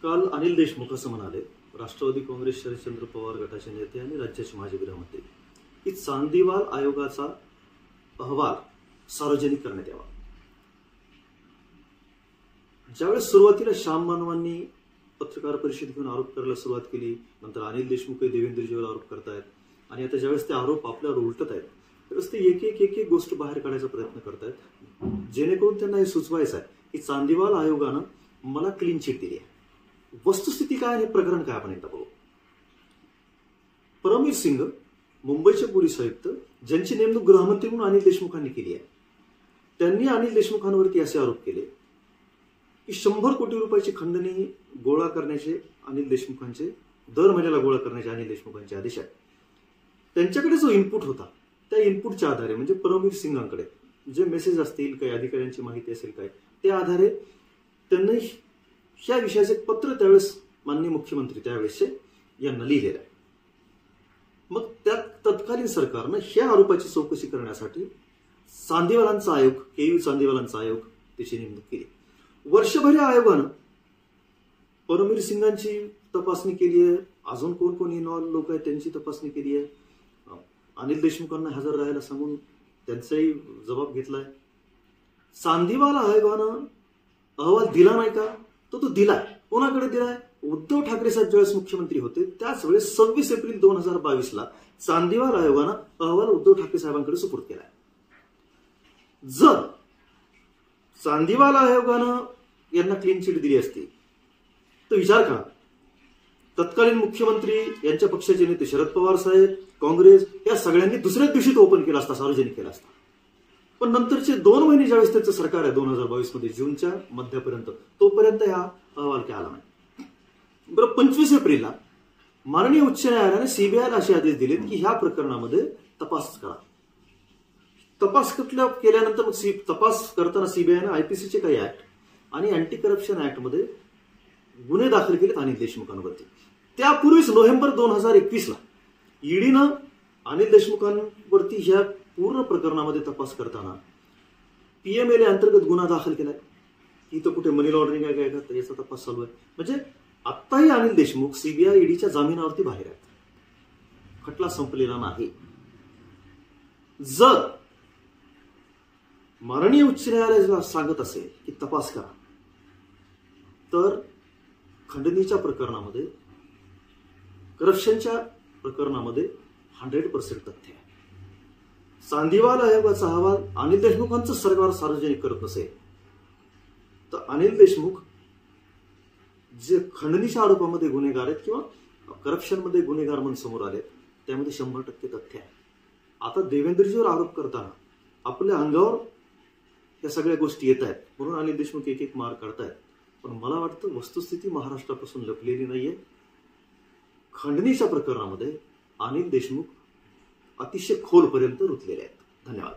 काल अनिल देशमुख असं म्हणाले, राष्ट्रवादी काँग्रेस शरदचंद्र पवार गटाचे नेते आणि राज्याचे माजी गृहमंत्री, की चांदीवाल आयोगाचा अहवाल सार्वजनिक करण्यात यावा. ज्यावेळेस सुरुवातीला श्याम मानवांनी पत्रकार परिषद घेऊन आरोप करायला सुरुवात केली, नंतर अनिल देशमुख देवेंद्रजीवर आरोप करतायत आणि आता ज्यावेळेस ते आरोप आपल्यावर उलटत आहेत त्यावेळेस ते एक एक गोष्ट बाहेर काढायचा प्रयत्न करतायत, जेणेकरून त्यांना हे सुचवायचं आहे की चांदीवाल आयोगानं मला क्लीन चिट दिली आहे. वस्तुस्थिती काय आणि प्रकरण काय आपण एकदा बघू. परमवीर सिंग मुंबईचे पोलीस आयुक्त, ज्यांची नेमणूक गृहमंत्री म्हणून अनिल देशमुखांनी केली आहे, त्यांनी अनिल देशमुखांवरती असे आरोप केले की 100 कोटी रुपयाची खंडणी गोळा करण्याचे अनिल देशमुखांचे, दर महिन्याला गोळा करण्याचे अनिल देशमुखांचे आदेश आहेत. त्यांच्याकडे जो इनपुट होता त्या इनपुटच्या आधारे, म्हणजे परमवीर सिंगांकडे जे मेसेज असतील, काही अधिकाऱ्यांची माहिती असेल काय, त्या आधारे त्यांनी ह्या विषयाचे पत्र त्यावेळेस माननीय मुख्यमंत्री त्यावेळेसचे यांना लिहिलेलं आहे. मग त्यात तत्कालीन सरकारनं ह्या आरोपाची चौकशी करण्यासाठी चांदीवालांचा आयोग, केयू चांदीवालांचा आयोग त्याची नेमणूक केली. वर्षभर या आयोगानं परमवीर सिंगांची तपासणी केली आहे, अजून कोण कोण इन्व्हॉल्व लोक आहेत त्यांची तपासणी केली आहे, अनिल देशमुखांना हजर राहायला सांगून त्यांचाही जबाब घेतलाय. चांदीवाल आयोगानं अहवाल दिला नाही का, तो दिलाय. कोणाकडे दिलाय? उद्धव ठाकरे साहेब ज्यावेळेस मुख्यमंत्री होते त्याच वेळेस 26 एप्रिल 2022 चांदीवाल आयोगानं अहवाल उद्धव ठाकरे साहेबांकडे सुपूर्द केलाय. जर चांदीवाल आयोगानं यांना क्लीन चिट दिली असती तर विचार करा, तत्कालीन मुख्यमंत्री यांच्या पक्षाचे नेते शरद पवार साहेब, काँग्रेस या सगळ्यांनी दुसऱ्याच दिवशी तो ओपन केला असता, सार्वजनिक केला असता. पण नंतरचे 2 महिने ज्यावेळेस त्यांचं सरकार आहे 2022 मध्ये जूनच्या मध्यापर्यंत, तोपर्यंत हा अहवाल काय आला नाही. बरं, 25 एप्रिलला माननीय उच्च न्यायालयाने सीबीआयला असे आदेश दिलेत की ह्या प्रकरणामध्ये तपास करा. तपास केल्यानंतर मग तपास करताना सीबीआयने आयपीसीचे काही ऍक्ट आणि अँटी करप्शन ऍक्ट मध्ये गुन्हे दाखल केलेत अनिल देशमुखांवरती. त्यापूर्वीच नोव्हेंबर 2021 ईडीनं अनिल देशमुखांवरती ह्या पूर्ण प्रकरणामध्ये तपास करताना पीएमएलए अंतर्गत गुन्हा दाखल केलाय. इथं कुठे मनी लॉन्ड्रिंग आहे काय का याचा तपास चालू आहे. म्हणजे आत्ताही अनिल देशमुख सीबीआय ईडीच्या जामिनावरती बाहेर आहेत, खटला संपलेला नाही. जर माननीय उच्च न्यायालय सांगत असेल की तपास करा, तर खंडणीच्या प्रकरणामध्ये, करप्शनच्या प्रकरणामध्ये 100% तथ्य आहे. चांदीवाल आयोगाचा अहवाल अनिल देशमुखांचं सरकार सार्वजनिक करत नसेल तर अनिल देशमुख जे खंडणीच्या आरोपामध्ये गुन्हेगार आहेत किंवा करप्शनमध्ये गुन्हेगार म्हणून समोर आले त्यामध्ये 100% तथ्य आहे. आता देवेंद्रजीवर आरोप करताना आपल्या अंगावर या सगळ्या गोष्टी येत आहेत म्हणून अनिल देशमुख एक एक मार काढतायत. पण मला वाटतं वस्तुस्थिती महाराष्ट्रापासून लपलेली नाहीये. खंडणीच्या प्रकरणामध्ये अनिल देशमुख अतिशय खोलपर्यंत रुतलेले आहेत. धन्यवाद.